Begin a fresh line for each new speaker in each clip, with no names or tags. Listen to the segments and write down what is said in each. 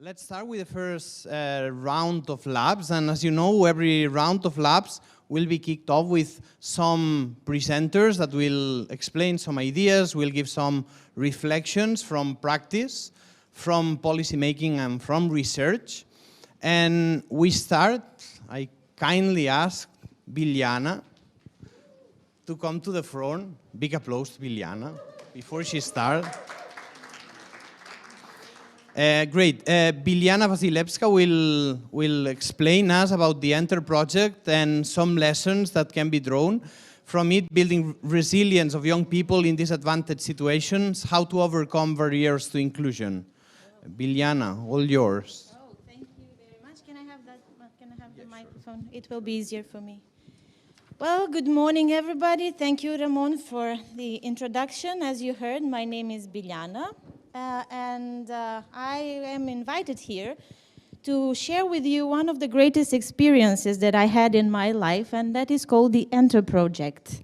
Let's start with the first round of labs, and as you know, every round of labs will be kicked off with some presenters that will explain some ideas, will give some reflections from practice, from policy making and from research. And we start, I kindly ask Biljana to come to the front. Big applause to Biljana before she starts. Great. Biljana Vasilevska will explain us about the Enter project and some lessons that can be drawn from it, building resilience of young people in disadvantaged situations, how to overcome barriers to inclusion. Biljana, all yours.
Oh, thank you very much. Can I have that? Can I have the microphone? Sure. It will be easier for me. Well, good morning, everybody. Thank you, Ramon, for the introduction. As you heard, my name is Biljana. I am invited here to share with you one of the greatest experiences that I had in my life, and that is called the Enter project.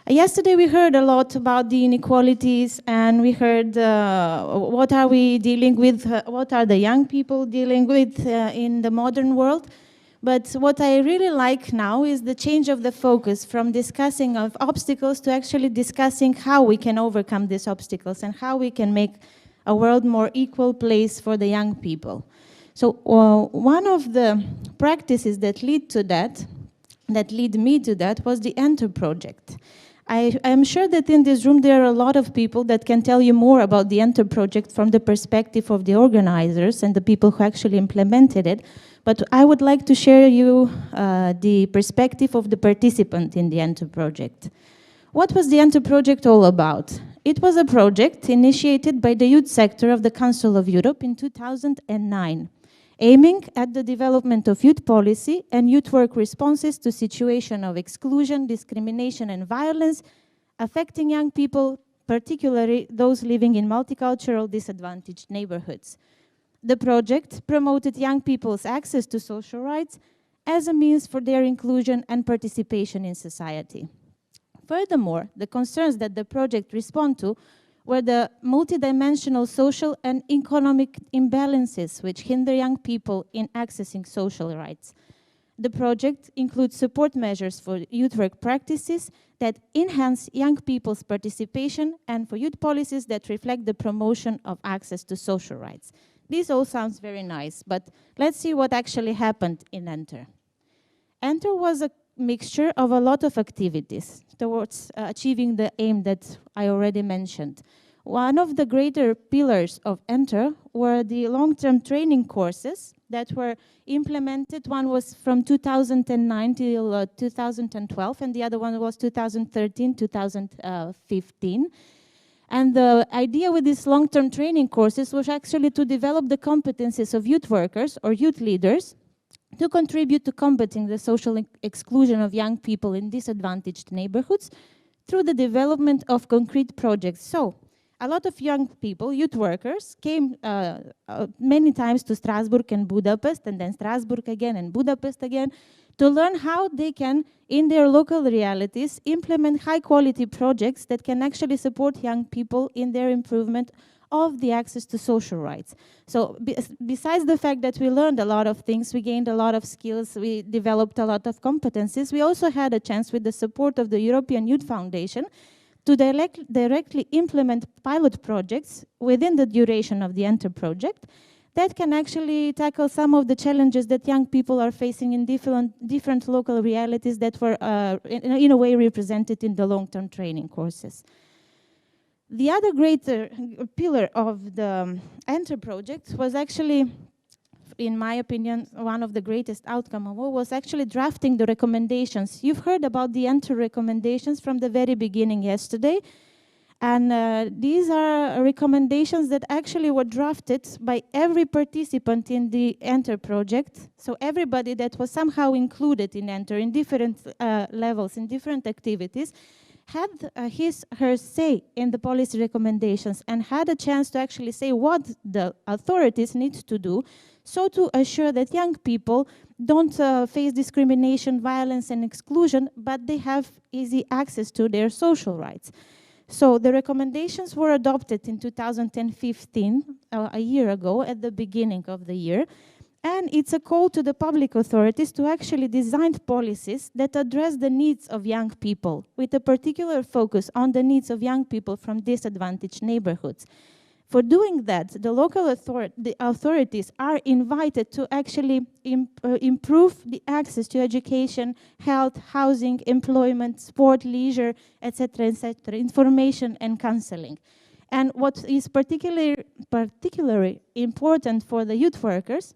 Yesterday we heard a lot about the inequalities, and we heard what are we dealing with, what are the young people dealing with in the modern world. But what I really like now is the change of the focus from discussing of obstacles to actually discussing how we can overcome these obstacles and how we can make a world more equal place for the young people. So one of the practices that lead me to that was the Enter project. I am sure that in this room there are a lot of people that can tell you more about the Enter project from the perspective of the organizers and the people who actually implemented it. But I would like to share you the perspective of the participant in the Enter project. What was the Enter project all about? It was a project initiated by the youth sector of the Council of Europe in 2009, aiming at the development of youth policy and youth work responses to situations of exclusion, discrimination and violence affecting young people, particularly those living in multicultural disadvantaged neighborhoods. The project promoted young people's access to social rights as a means for their inclusion and participation in society. Furthermore, the concerns that the project responded to were the multidimensional social and economic imbalances which hinder young people in accessing social rights. The project includes support measures for youth work practices that enhance young people's participation and for youth policies that reflect the promotion of access to social rights. This all sounds very nice, but let's see what actually happened in Enter. Enter was a mixture of a lot of activities towards achieving the aim that I already mentioned. One of the greater pillars of Enter were the long-term training courses that were implemented. One was from 2009 till 2012, and the other one was 2013-2015. And the idea with these long-term training courses was actually to develop the competencies of youth workers or youth leaders to contribute to combating the social exclusion of young people in disadvantaged neighborhoods through the development of concrete projects. So, a lot of young people, youth workers, came many times to Strasbourg and Budapest, and then Strasbourg again and Budapest again, to learn how they can, in their local realities, implement high-quality projects that can actually support young people in their improvement of the access to social rights. So besides the fact that we learned a lot of things, we gained a lot of skills, we developed a lot of competencies, we also had a chance with the support of the European Youth Foundation to directly implement pilot projects within the duration of the Enter project that can actually tackle some of the challenges that young people are facing in different local realities that were in a way represented in the long-term training courses. The other greater pillar of the Enter project was actually, in my opinion, one of the greatest outcomes of all was actually drafting the recommendations. You've heard about the Enter recommendations from the very beginning yesterday. And these are recommendations that actually were drafted by every participant in the Enter project. So everybody that was somehow included in Enter in different levels, in different activities, had her say in the policy recommendations and had a chance to actually say what the authorities need to do so to assure that young people don't face discrimination, violence and exclusion, but they have easy access to their social rights. So the recommendations were adopted in 2015, a year ago, at the beginning of the year. And it's a call to the public authorities to actually design policies that address the needs of young people, with a particular focus on the needs of young people from disadvantaged neighborhoods. For doing that, the local authorities are invited to actually improve the access to education, health, housing, employment, sport, leisure, etc., etc., information and counseling. And what is particularly important for the youth workers,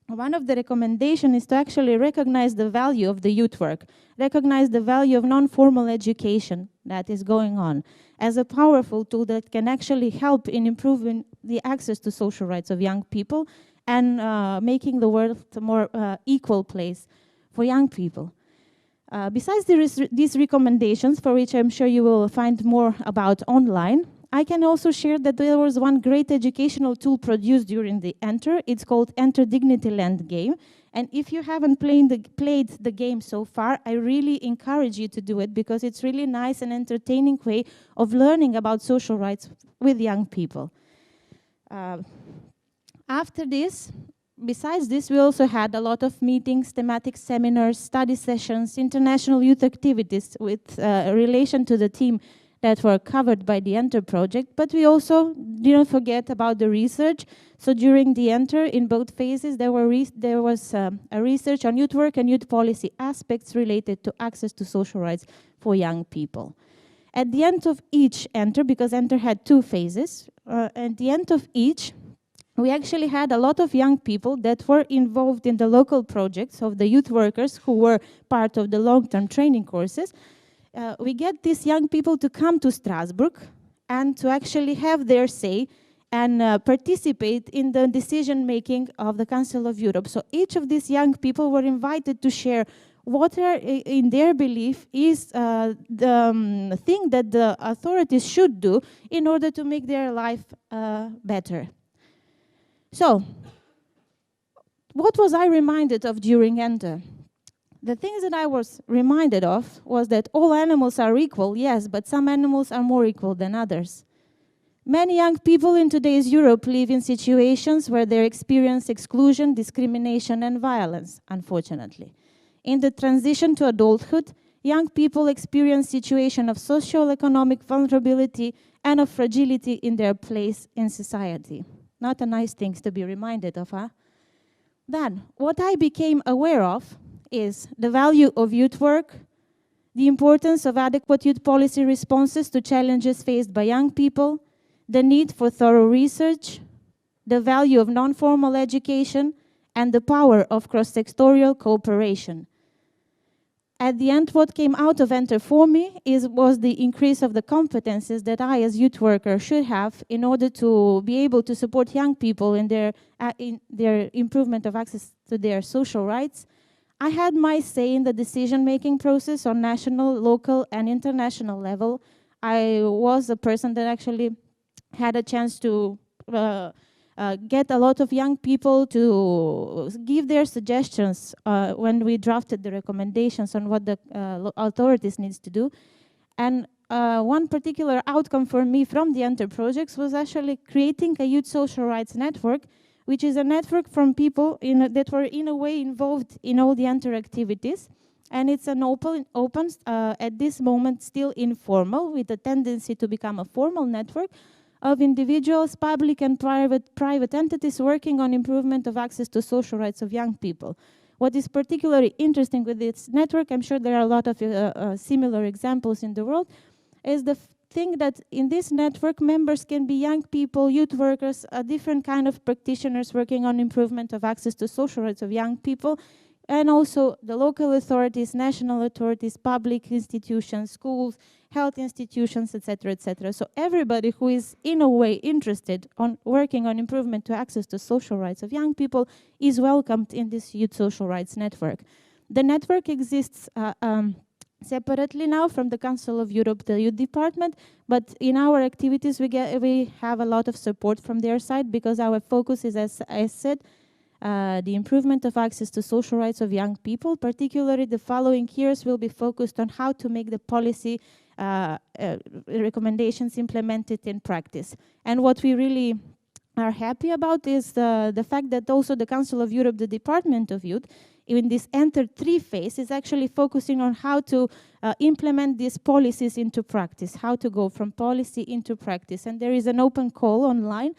one of the recommendations is to actually recognize the value of the youth work, recognize the value of non-formal education that is going on as a powerful tool that can actually help in improving the access to social rights of young people and making the world a more equal place for young people. Besides these recommendations, for which I'm sure you will find more about online, I can also share that there was one great educational tool produced during the Enter. It's called Enter Dignity Land game. And if you haven't played the game so far, I really encourage you to do it because it's really nice and entertaining way of learning about social rights with young people. After this, besides this, we also had a lot of meetings, thematic seminars, study sessions, international youth activities with relation to the theme that were covered by the Enter project, but we also didn't forget about the research. So during the Enter, in both phases, there was a research on youth work and youth policy aspects related to access to social rights for young people. At the end of each Enter, because Enter had 2 phases, at the end of each, we actually had a lot of young people that were involved in the local projects of the youth workers who were part of the long-term training courses. We get these young people to come to Strasbourg and to actually have their say and participate in the decision-making of the Council of Europe. So each of these young people were invited to share what are, in their belief, is the thing that the authorities should do in order to make their life better. So, what was I reminded of during Enter? The things that I was reminded of was that all animals are equal, yes, but some animals are more equal than others. Many young people in today's Europe live in situations where they experience exclusion, discrimination, and violence, unfortunately. In the transition to adulthood, young people experience situations of socio-economic vulnerability and of fragility in their place in society. Not a nice thing to be reminded of, huh? Then, what I became aware of is the value of youth work, the importance of adequate youth policy responses to challenges faced by young people, the need for thorough research, the value of non-formal education, and the power of cross-sectorial cooperation. At the end, what came out of Enter for me was the increase of the competences that I, as youth worker, should have in order to be able to support young people in their improvement of access to their social rights. I had my say in the decision-making process on national, local, and international level. I was a person that actually had a chance to get a lot of young people to give their suggestions when we drafted the recommendations on what the authorities needs to do. And one particular outcome for me from the Enter projects was actually creating a youth social rights network, which is a network from people that were in a way involved in all the Enter activities. And it's an open at this moment still informal, with a tendency to become a formal network of individuals, public and private entities working on improvement of access to social rights of young people. What is particularly interesting with this network, I'm sure there are a lot of similar examples in the world, is the thing that in this network members can be young people, youth workers, a different kind of practitioners working on improvement of access to social rights of young people, and also the local authorities, national authorities, public institutions, schools, health institutions, etc., etc. So everybody who is in a way interested on working on improvement to access to social rights of young people is welcomed in this Youth Social Rights Network. The network exists separately now from the Council of Europe, the Youth Department, but in our activities we have a lot of support from their side because our focus is, as I said, the improvement of access to social rights of young people. Particularly the following years will be focused on how to make the policy recommendations implemented in practice. And what we really are happy about is the fact that also the Council of Europe, the Department of Youth, in this Enter 3 phase, is actually focusing on how to implement these policies into practice, how to go from policy into practice. And there is an open call online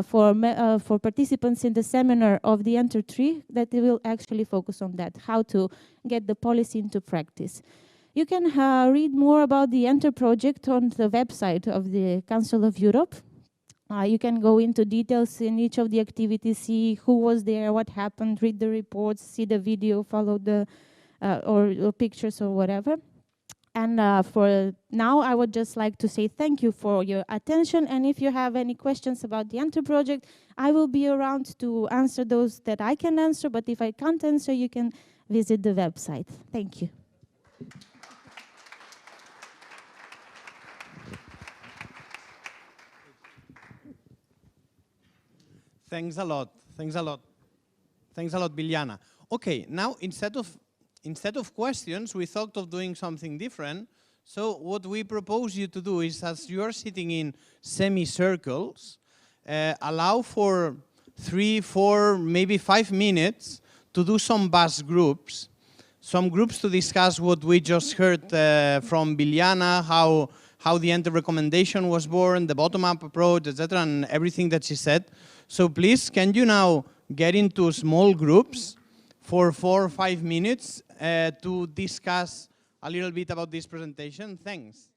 for participants in the seminar of the Enter 3 that they will actually focus on that, how to get the policy into practice. You can read more about the Enter project on the website of the Council of Europe. You can go into details in each of the activities, see who was there, what happened, read the reports, see the video, follow the or pictures or whatever. And for now, I would just like to say thank you for your attention. And if you have any questions about the Enter project, I will be around to answer those that I can answer. But if I can't answer, you can visit the website. Thank you.
Thanks a lot. Thanks a lot. Thanks a lot, Biljana. Okay, now instead of questions, we thought of doing something different. So what we propose you to do is, as you are sitting in semicircles, allow for 3, 4, maybe 5 minutes to do some bus groups. Some groups to discuss what we just heard from Biljana, how the Enter recommendation was born, the bottom-up approach, etc., and everything that she said. So please, can you now get into small groups for 4 or 5 minutes to discuss a little bit about this presentation? Thanks.